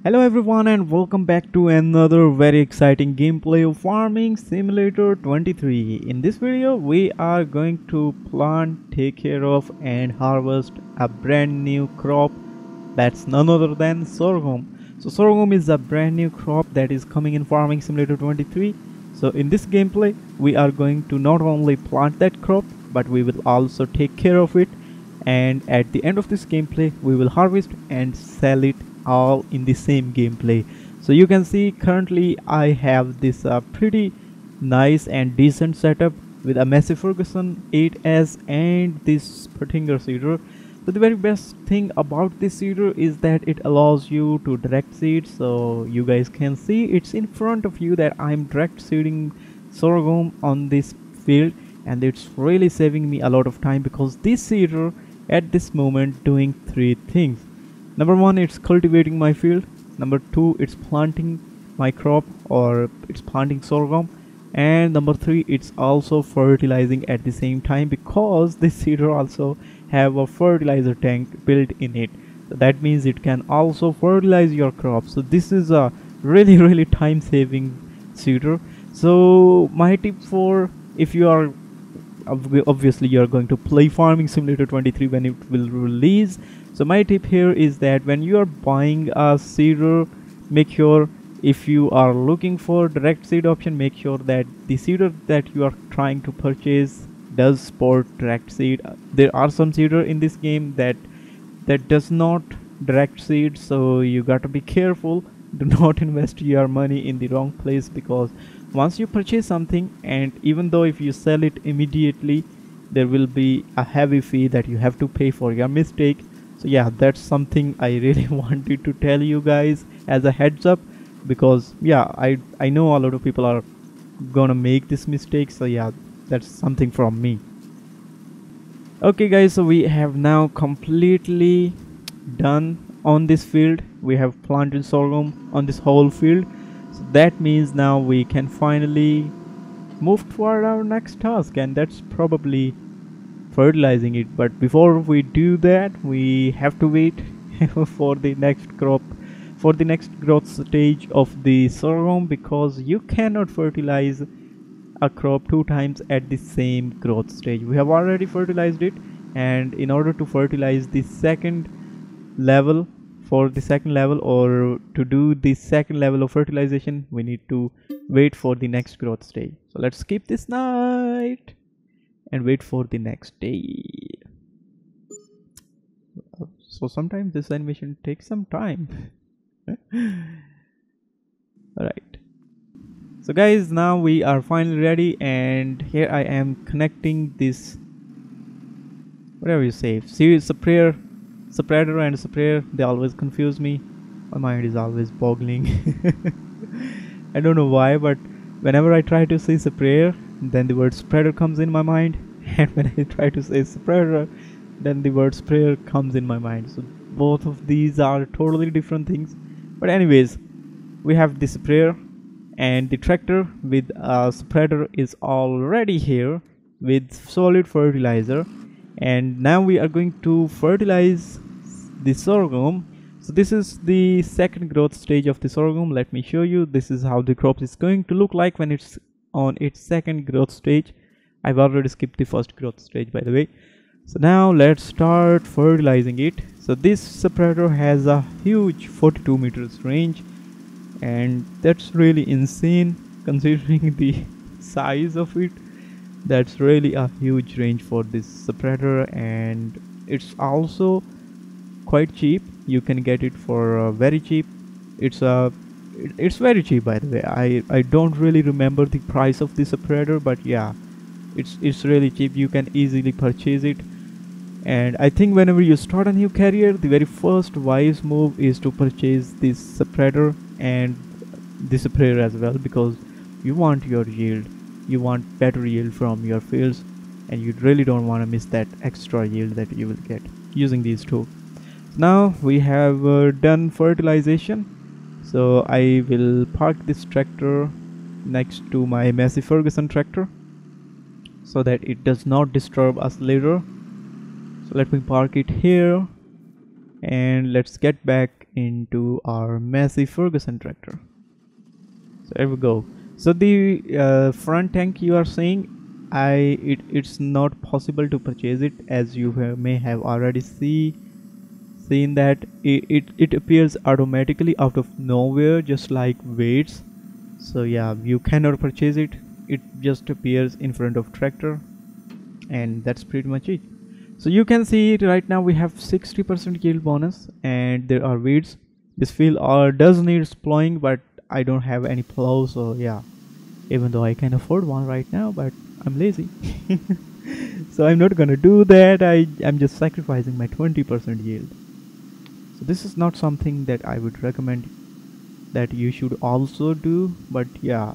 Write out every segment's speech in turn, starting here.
Hello everyone and welcome back to another very exciting gameplay of Farming Simulator 23. In this video we are going to plant, take care of and harvest a brand new crop that's none other than sorghum. So sorghum is a brand new crop that is coming in Farming Simulator 23. So in this gameplay we are going to not only plant that crop but we will also take care of it, and at the end of this gameplay we will harvest and sell it all in the same gameplay. So you can see currently I have this pretty nice and decent setup with a Massey Ferguson 8S and this Pertinger seeder. So the very best thing about this seeder is that it allows you to direct seed. So you guys can see it's in front of you that I'm direct seeding sorghum on this field, and it's really saving me a lot of time because this seeder at this moment doing three things. Number one, it's cultivating my field. Number two, it's planting my crop, or it's planting sorghum. And number three, it's also fertilizing at the same time because this seeder also have a fertilizer tank built in it. So that means it can also fertilize your crop. So this is a really time saving seeder. So my tip for, if you are obviously you are going to play Farming Simulator 23 when it will release, so my tip here is that when you are buying a seeder, make sure, if you are looking for direct seed option, make sure that the seeder that you are trying to purchase does support direct seed. There are some seeder in this game that does not direct seed, so you got to be careful. Do not invest your money in the wrong place, because once you purchase something, and even though if you sell it immediately, there will be a heavy fee that you have to pay for your mistake. So yeah, that's something I really wanted to tell you guys as a heads up, because yeah, I know a lot of people are gonna make this mistake. So yeah, that's something from me. Okay guys, so we have now completely done on this field. We have planted sorghum on this whole field. So that means now we can finally move toward our next task, and that's probably fertilizing it. But before we do that, we have to wait for the next crop, for the next growth stage of the sorghum, because you cannot fertilize a crop two times at the same growth stage. We have already fertilized it, and in order to fertilize the second level, for the second level, or to do the second level of fertilization, we need to wait for the next growth stage. So let's skip this night and wait for the next day. So sometimes this animation takes some time. Alright, so guys, now we are finally ready, and here I am connecting this, whatever you say, series sprayer, spreader and sprayer. They always confuse me. My mind is always boggling. I don't know why, but whenever I try to say sprayer, then the word spreader comes in my mind, and when I try to say spreader, then the word sprayer comes in my mind. So both of these are totally different things. But anyways, we have the sprayer, and the tractor with a spreader is already here with solid fertilizer, and now we are going to fertilize the sorghum. So this is the second growth stage of the sorghum. Let me show you. This is how the crop is going to look like when it's on its second growth stage. I've already skipped the first growth stage, by the way. So now let's start fertilizing it. So this spreader has a huge 42 meters range, and that's really insane considering the size of it. That's really a huge range for this spreader, and it's also quite cheap. You can get it for very cheap. It's very cheap, by the way. I don't really remember the price of this spreader, but yeah, it's really cheap. You can easily purchase it. And I think whenever you start a new career, the very first wise move is to purchase this spreader and this sprayer as well, because you want your yield, you want better yield from your fields, and you really don't want to miss that extra yield that you will get using these two. Now we have done fertilization, so I will park this tractor next to my Massey Ferguson tractor so that it does not disturb us later. So let me park it here, and let's get back into our massive Ferguson tractor. So there we go. So the front tank you are saying, it's not possible to purchase it, as you may have already seen that it appears automatically out of nowhere, just like weights. So yeah, you cannot purchase it. It just appears in front of tractor, and that's pretty much it. So you can see it right now. We have 60% yield bonus, and there are weeds. This field does need plowing, but I don't have any plow, so yeah, even though I can afford one right now, but I'm lazy. So I'm not gonna do that. I'm just sacrificing my 20% yield. So this is not something that I would recommend that you should also do, but yeah,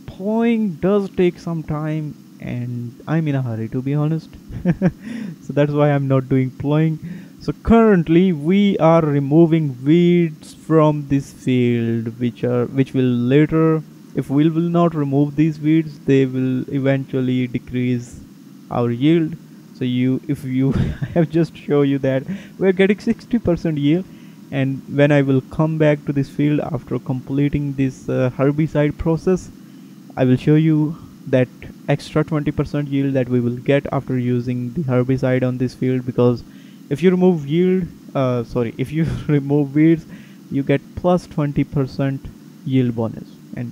plowing does take some time, and I'm in a hurry, to be honest. So that's why I'm not doing plowing. So currently we are removing weeds from this field, which will later, if we will not remove these weeds, they will eventually decrease our yield. So if you I have just show you that we're getting 60% yield, and when I will come back to this field after completing this herbicide process, I will show you that extra 20% yield that we will get after using the herbicide on this field. Because if you remove if you remove weeds, you get plus 20% yield bonus, and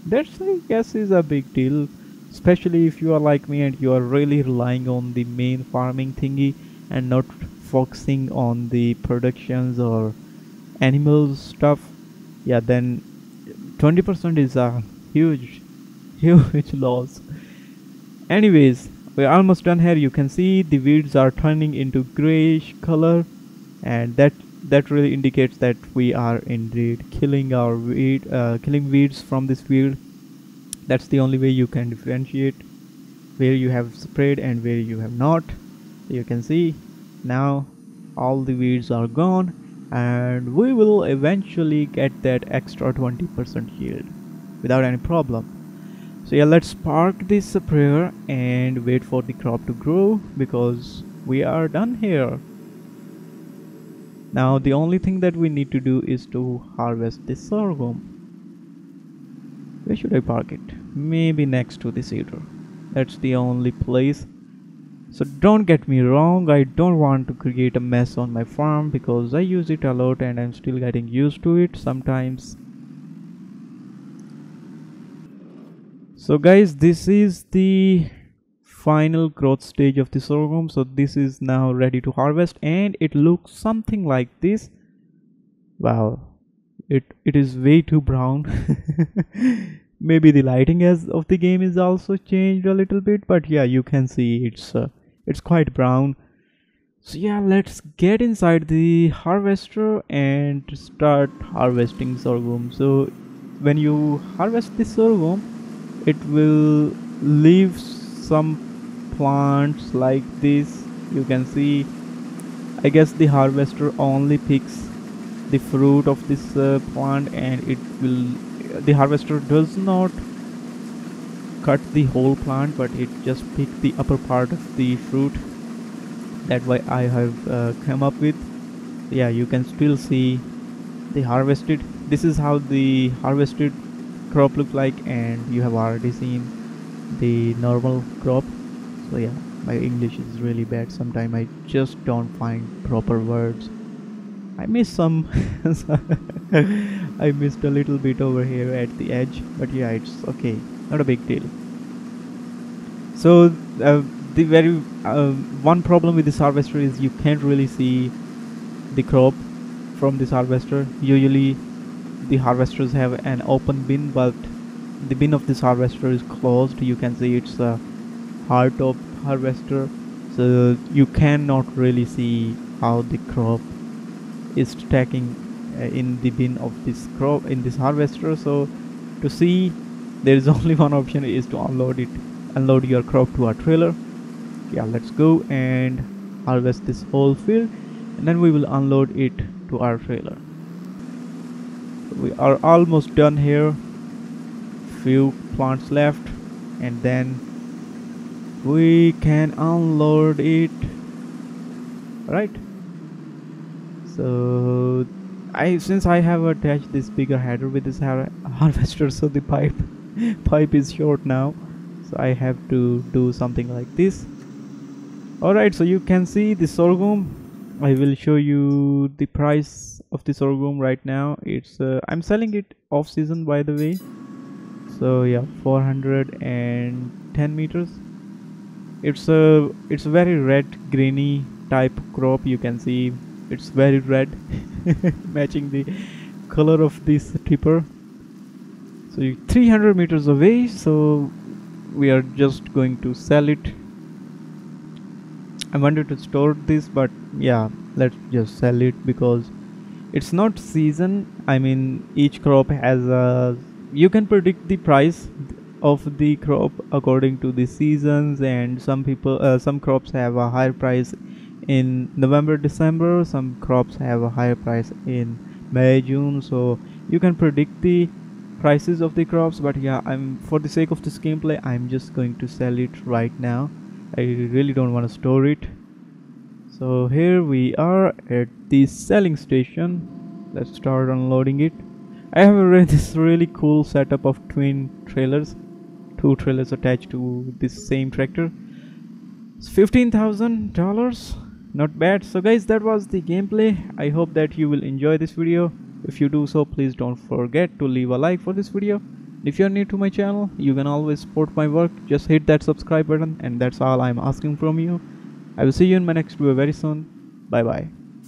that's, I guess, is a big deal, especially if you are like me and you are really relying on the main farming thingy and not focusing on the productions or animals stuff. Yeah, then 20% is a huge loss. Anyways, we're almost done here. You can see the weeds are turning into grayish color, and that really indicates that we are indeed killing weeds from this field. That's the only way you can differentiate where you have sprayed and where you have not. So you can see now all the weeds are gone, and we will eventually get that extra 20% yield without any problem. So yeah, let's park this sprayer and wait for the crop to grow, because we are done here. Now the only thing that we need to do is to harvest this sorghum. Where should I park it? Maybe next to the cedar. That's the only place. So don't get me wrong, I don't want to create a mess on my farm, because I use it a lot and I'm still getting used to it sometimes. So guys, this is the final growth stage of the sorghum. So this is now ready to harvest, and it looks something like this. Wow, it is way too brown. Maybe the lighting of the game is also changed a little bit, but yeah, you can see it's quite brown. So yeah, let's get inside the harvester and start harvesting sorghum. So when you harvest the sorghum, it will leave some plants like this. You can see, I guess the harvester only picks the fruit of this plant, and the harvester does not cut the whole plant, but it just picks the upper part of the fruit. That's why I have come up with. Yeah, you can still see the harvested. This is how the harvested crop look like, and you have already seen the normal crop. So yeah, my English is really bad. Sometimes I just don't find proper words. I miss some. I missed a little bit over here at the edge, but yeah, it's okay, not a big deal. So the very one problem with this harvester is you can't really see the crop from this harvester. Usually the harvesters have an open bin, but the bin of this harvester is closed. You can see it's a hard top harvester, so you cannot really see how the crop is stacking in the bin of this crop in this harvester. So to see, there is only one option, is to unload your crop to a trailer. Yeah, let's go and harvest this whole field, and then we will unload it to our trailer. We are almost done here, few plants left, and then we can unload it. Right, So since I have attached this bigger header with this harvester, so the pipe is short now, so I have to do something like this. Alright, so you can see the sorghum. I will show you the price of the sorghum right now. It's I'm selling it off season, by the way. So yeah, 410 meters. It's a very red greeny type crop. You can see it's very red matching the color of this tipper. So 300 meters away, so we are just going to sell it. I wanted to store this, but yeah, let's just sell it because it's not season. I mean, each crop has a, you can predict the price of the crop according to the seasons, and some crops have a higher price in November, December. Some crops have a higher price in May, June. So you can predict the prices of the crops, but yeah, for the sake of this gameplay, I'm just going to sell it right now. I really don't want to store it. So here we are at the selling station. Let's start unloading it. I have this really cool setup of twin trailers, two trailers attached to this same tractor. It's $15,000, not bad. So guys, that was the gameplay. I hope that you will enjoy this video. If you do so, please don't forget to leave a like for this video. If you're new to my channel, you can always support my work. Just hit that subscribe button, and that's all I'm asking from you. I will see you in my next video very soon. Bye bye.